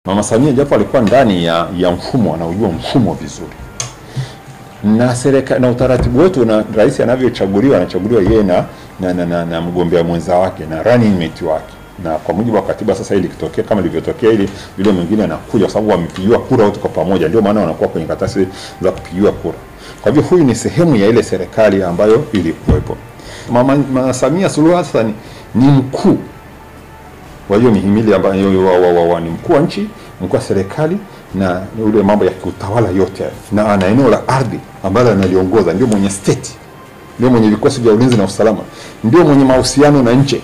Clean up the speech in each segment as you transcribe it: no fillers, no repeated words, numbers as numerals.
Mama Samia japo alikuwa ndani ya mfumo, anaujua mfumo vizuri. Na serikali na utaratibu wetu, na rais anavyochaguliwa, anachaguliwa yeye na mgombea mwenza wake na running mate wake. Na kwa mujibu wa katiba sasa, ili kitokea kama ilivyotokea, ili yule mwingine anakuja kwa sababu wamepigiwa kura wote kwa pamoja, ndio maana wanakuwa kwenye karatasi za kupigiwa kura. Kwa hivyo huyu ni sehemu ya ile serikali ambayo ilikuwepo. Mama Samia Suluhu Hassan ni mkuu wa hiyo mihimili ambayo ni mkuu wa nchi, mkuu wa serikali na ule mambo ya kiutawala yote, na ana eneo la ardhi ambalo analiongoza, ndio mwenye state, ndio mwenye vikosi vya ulinzi na usalama, ndio mwenye mahusiano na nje.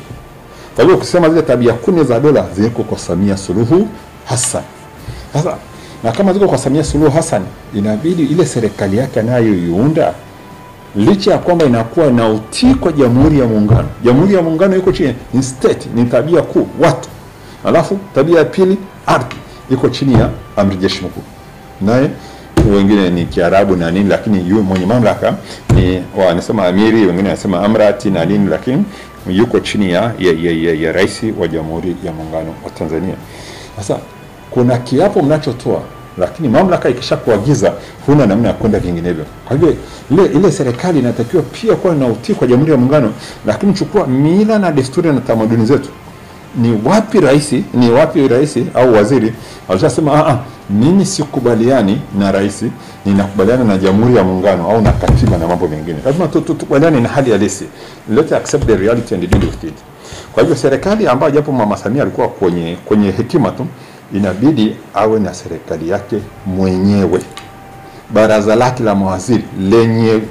Kwa hivyo kusema zile tabia 10 za dola ziko kwa Samia Suluhu Hassan. Sasa na kama ziko kwa Samia Suluhu Hassan, inabidi ile serikali yake anayoiunda, licha ya kwamba inakuwa na utii kwa Jamhuri ya Muungano. Jamhuri ya Muungano iko chini, ni state, ni tabia kuu watu. Alafu tabia ya pili, ardhi, iko chini ya amri jeshi mkuu. Naye wengine ni Kiarabu na nini, lakini yule mwenye mamlaka ni wanasema amiri, wengine wanasema amrati na nini, lakini yuko chini ya rais wa Jamhuri ya Muungano wa Tanzania. Sasa kuna kiapo mnachotoa, lakini mamlaka ikishakuagiza huna namna ya kwenda vinginevyo. Kwa hivyo ile serikali inatakiwa pia kuwa na utii kwa Jamhuri ya Muungano, lakini chukua mila na desturi na tamaduni zetu. Ni wapi rais au waziri alishasema mimi sikubaliani na rais, ninakubaliana na Jamhuri ya Muungano au na katiba na mambo mengine. Lazima tukubaliane na hali halisi. Let's accept the reality and deal with it. Kwa hivyo serikali ambayo japo Mama Samia alikuwa kwenye hekima tu, inabidi awe na serikali yake mwenyewe, baraza lake la mawaziri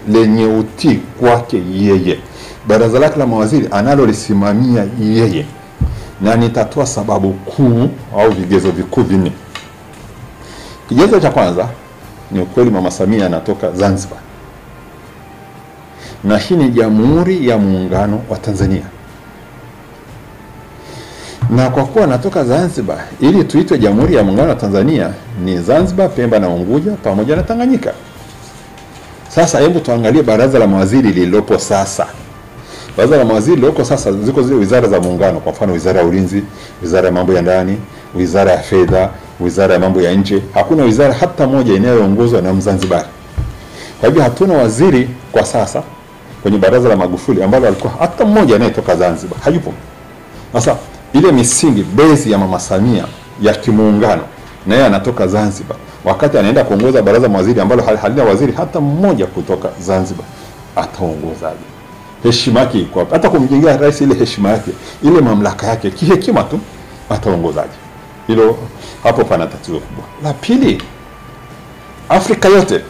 lenye utii kwake yeye, baraza lake la mawaziri analolisimamia yeye. Na nitatoa sababu kuu au vigezo vikuu 4. Kigezo cha kwanza ni ukweli Mama Samia anatoka Zanzibar, na hii ni Jamhuri ya Muungano wa Tanzania. Na kwa kuwa anatoka Zanzibar, ili tuitwe Jamhuri ya Muungano wa Tanzania, ni Zanzibar, Pemba na Unguja pamoja na Tanganyika. Sasa hebu tuangalie baraza la mawaziri lililopo sasa. Baraza la mawaziri lililoko sasa, ziko zile wizara za muungano, kwa mfano Wizara ya Ulinzi, Wizara ya Mambo ya Ndani, Wizara ya Fedha, Wizara ya Mambo ya Nje. Hakuna wizara hata moja inayoongozwa na Mzanzibari. Kwa hivyo hatuna waziri kwa sasa kwenye baraza la Magufuli ambalo alikuwa hata mmoja anayetoka Zanzibar, hayupo. Sasa ile misingi base ya Mama Samia ya kimuungano, na yeye anatoka Zanzibar, wakati anaenda kuongoza baraza mawaziri ambalo halina waziri hata mmoja kutoka Zanzibar, ataongozaje? Heshima yake iko hapo. Hata kumjengea rais ile heshima yake, ile mamlaka yake, kihekima tu, ataongozaje? Hilo hapo pana tatizo kubwa. La pili, Afrika yote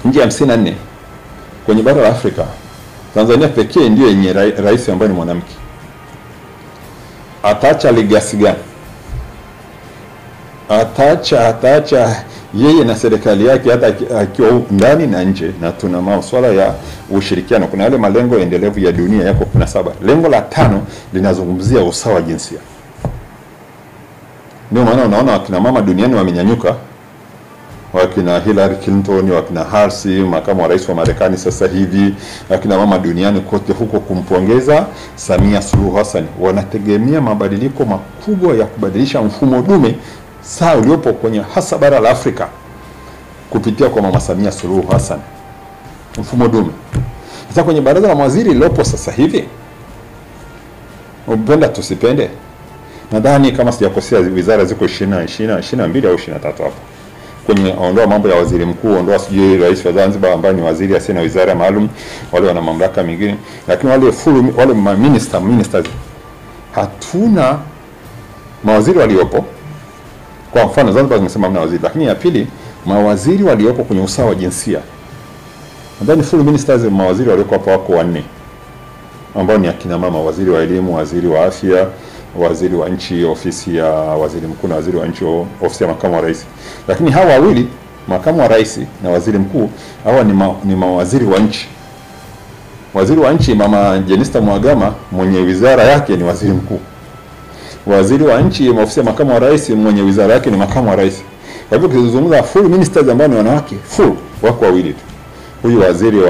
nchi 54 kwenye bara la Afrika, Tanzania pekee ndio yenye rais ambaye ni mwanamke. Ataacha legacy gani? Ataacha yeye na serikali yake, hata akiwa ndani na nje. Na tuna masuala ya ushirikiano, kuna yale malengo endelevu ya dunia yako 17. Lengo la 5 linazungumzia usawa jinsia. Ndio maana unaona wakina mama duniani wamenyanyuka, wakina Hillary Clinton, wakina Halsey, makamu wa rais wa Marekani sasa hivi, wakina mama duniani kote huko kumpongeza Samia Suluhu Hassan. Wanategemea mabadiliko makubwa ya kubadilisha mfumo dume saa uliopo kwenye hasa bara la Afrika kupitia kwa Mama Samia Suluhu Hassan, mfumo dume. Sasa kwenye baraza la mawaziri lilopo sasa hivi, upenda tusipende, nadhani kama sijakosea wizara ziko 22 au 23 hapo. Kwenye ondoa mambo ya waziri mkuu, ondoa sijui rais wa Zanzibar ambaye ni waziri asiye na wizara maalum, wale wana mamlaka mengine, lakini wale ministers hatuna mawaziri waliopo. Kwa mfano Zanzibar nimesema hamna waziri, lakini ya pili, mawaziri waliopo kwenye usawa wa jinsia, nadhani full ministers, mawaziri walioko hapo wako 4 ambao ni akina mama: waziri wa elimu, waziri wa afya, waziri wa nchi ofisi ya waziri mkuu, na waziri wa nchi ofisi ya makamu wa rais. Lakini hawa wawili, makamu wa rais na waziri mkuu, hawa ni mawaziri wa nchi. Waziri wa nchi Mama Jenista Mhagama, mwenye wizara yake ni waziri mkuu. Waziri wa nchi ofisi ya makamu wa rais, mwenye wizara yake ni makamu wa rais. Kwa hivyo kizungumza full ministers ambao ni wanawake, full wako wawili tu. Huyu waziri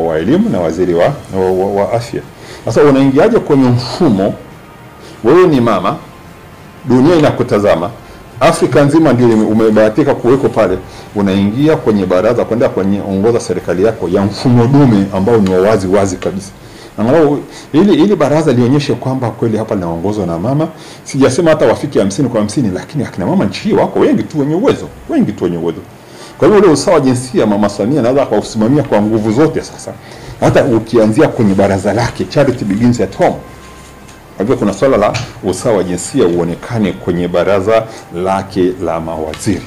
wa elimu na waziri wa afya. Sasa unaingiaje kwenye mfumo? Wewe ni mama, dunia inakutazama, Afrika nzima ndio umebahatika kuweko pale, unaingia kwenye baraza kwenda kwenye ongoza serikali yako ya mfumo dume ambao ni wazi wazi kabisa. Angalau ili baraza lionyeshe kwamba kweli hapa linaongozwa na mama. Sijasema hata wafiki 50 kwa 50, lakini akina mama nchi hii wako wengi tu wenye uwezo, Kwa hiyo ule usawa jinsia Mama Samia anaweza kuusimamia kwa nguvu zote sasa. Hata ukianzia kwenye baraza lake, charity begins at home. Kwa hivyo kuna swala la usawa jinsia uonekane kwenye baraza lake la mawaziri.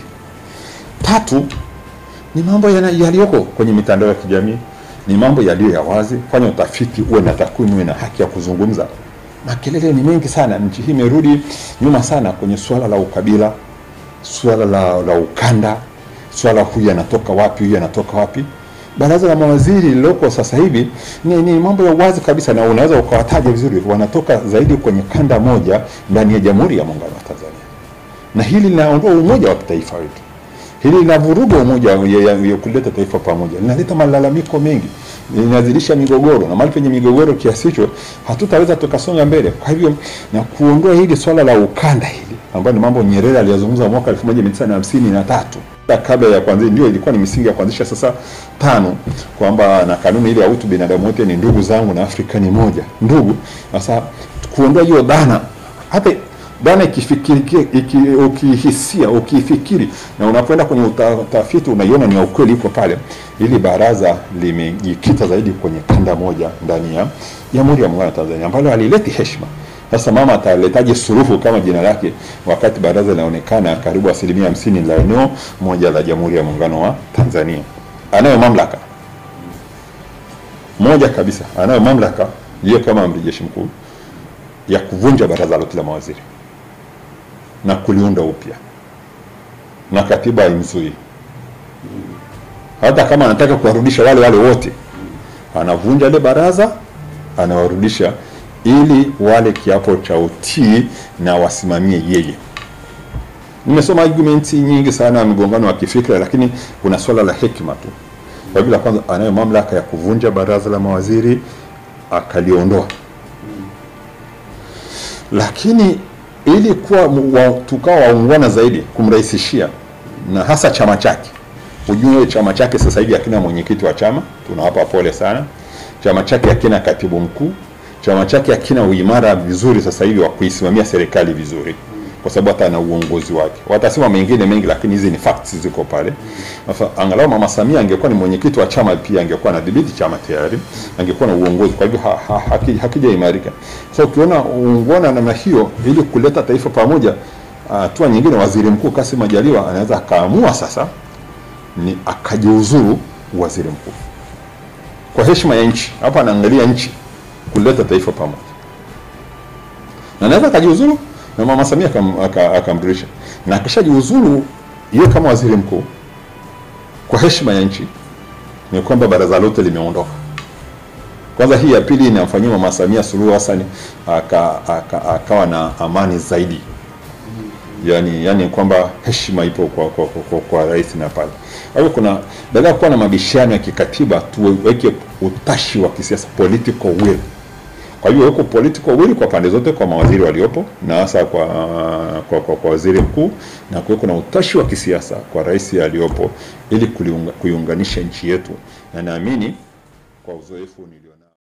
3 ni mambo yaliyoko kwenye mitandao ya kijamii, ni mambo yaliyo ya wazi. Fanya utafiti, uwe na takwimu, uwe na haki ya kuzungumza. Makelele ni mengi sana, nchi hii imerudi nyuma sana kwenye swala la ukabila, swala la ukanda, swala huyu anatoka wapi. Baraza la mawaziri liloko sasa hivi ni mambo ya wazi kabisa, na unaweza ukawataja vizuri, wanatoka zaidi kwenye kanda moja ndani ya Jamhuri ya Muungano wa Tanzania. Na hili linaondoa umoja wa taifa wetu. Hili linavuruga umoja ya kuleta taifa pamoja. Linaleta malalamiko mengi, linazidisha migogoro, na mahali penye migogoro kiasi hicho hatutaweza tukasonga mbele. Kwa hivyo na kuondoa hili swala la ukanda hili ambalo ni mambo Nyerere aliyazungumza mwaka 1953. Kabla ya kwanza ndio ilikuwa ni misingi ya kuanzisha sasa 5 kwamba na kanuni ile ya utu, binadamu wote ni ndugu zangu na Afrika ni moja ndugu. Sasa kuondoa hiyo dhana, hata dhana ukifikiri na unapoenda kwenye utafiti unaiona ni ukweli iko pale. Ili baraza limejikita zaidi kwenye kanda moja ndani ya Jamhuri ya Muungano wa Tanzania ambalo halileti heshima. Sasa mama ataletaje suluhu kama jina lake wakati baraza linaonekana karibu 50% la eneo moja la Jamhuri ya Muungano wa Tanzania? Anayo mamlaka moja kabisa, anayo mamlaka yeye kama amiri jeshi mkuu ya kuvunja baraza lote la mawaziri na kuliunda upya, na katiba haimzuii. Hata kama anataka kuwarudisha wale wote, anavunja ile baraza, anawarudisha ili wale kiapo cha utii na wasimamie yeye. Nimesoma arguments nyingi sana, mgongano wa kifikra, lakini kuna swala la hekima tu. Kwa hivyo kwanza anayo mamlaka ya kuvunja baraza la mawaziri, akaliondoa. Lakini ili kuwa tukao waungwana zaidi kumrahisishia, na hasa chama chake. Ujue chama chake sasa hivi hakina mwenyekiti wa chama, tunawapa pole sana. Chama chake hakina katibu mkuu. Chama chake hakina uimara vizuri sasa hivi wa kuisimamia serikali vizuri, kwa sababu hata na uongozi wake. Watasema mengine mengi, lakini hizi ni facts ziko pale. Sasa angalau Mama Samia angekuwa ni mwenyekiti wa chama, pia angekuwa anadhibiti chama tayari, angekuwa na uongozi. Kwa hivyo hakija imarika. Sasa ukiona uungwana namna hiyo ili kuleta taifa pamoja, hatua nyingine waziri mkuu Kassim Majaliwa anaweza akaamua sasa ni akajiuzuru waziri mkuu kwa heshima ya nchi. Hapa anaangalia nchi, kuleta taifa pamoja. Na anaweza akajiuzuru na Mama Samia akamrudisha. Na akishajiuzuru yeye kama waziri mkuu kwa heshima ya nchi, ni kwamba baraza lote limeondoka. Kwanza hii ya pili inamfanyia Mama Samia Suluhu Hassan akawa na amani zaidi. Yani kwamba heshima ipo kwa rais na pale. Hapo kuna badala kuwa na mabishano ya kikatiba, tuweke utashi wa kisiasa, political will. Kwa hiyo weko political will kwa pande zote, kwa mawaziri waliopo na hasa kwa waziri mkuu, na kuweko na utashi wa kisiasa kwa rais aliyopo ili kuiunganisha nchi yetu. Na naamini kwa uzoefu nilio